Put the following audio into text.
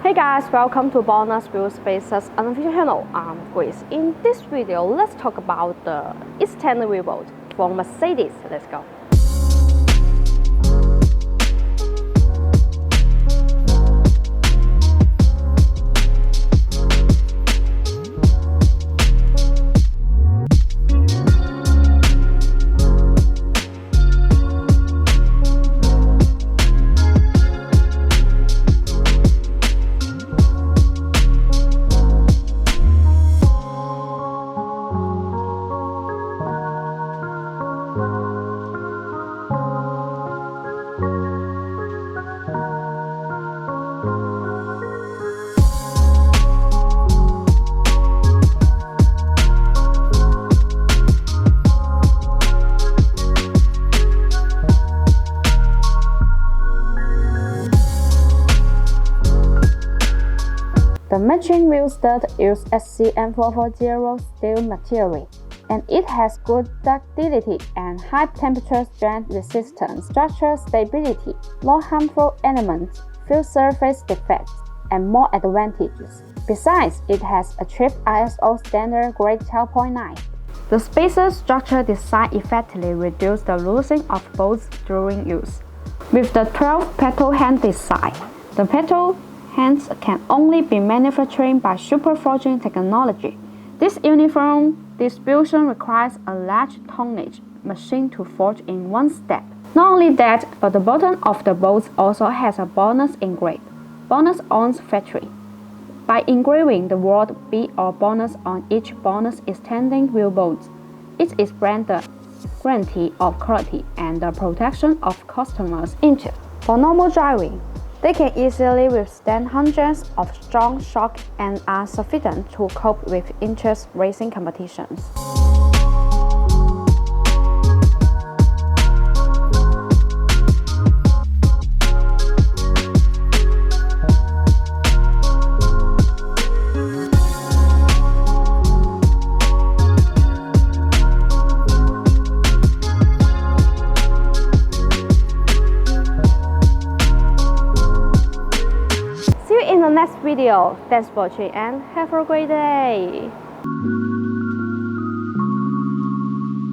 Hey guys, welcome to BONOSS bloxsport unofficial channel. I'm Grace. In this video, let's talk about the extended wheel bolt from Mercedes. Let's go. The matching wheel stud uses SCM440 steel material, and it has good ductility and high temperature strength resistance, structural stability, no harmful elements, few surface defects, and more advantages. Besides, it has achieved ISO standard grade 12.9. The spacer structure design effectively reduces the losing of bolts during use. With the 12-petal hand design, the petal hands can only be manufactured by superforging technology. This uniform distribution requires a large tonnage machine to forge in one step. Not only that, but the bottom of the bolts also has a BONOSS engraved. BONOSS owns factory. By engraving the word B or BONOSS on each BONOSS extending wheel bolt, it expresses the guarantee of quality and the protection of customers' interests. For normal driving, they can easily withstand hundreds of strong shocks and are sufficient to cope with intense racing competitions. In the next video, thanks for watching and have a great day.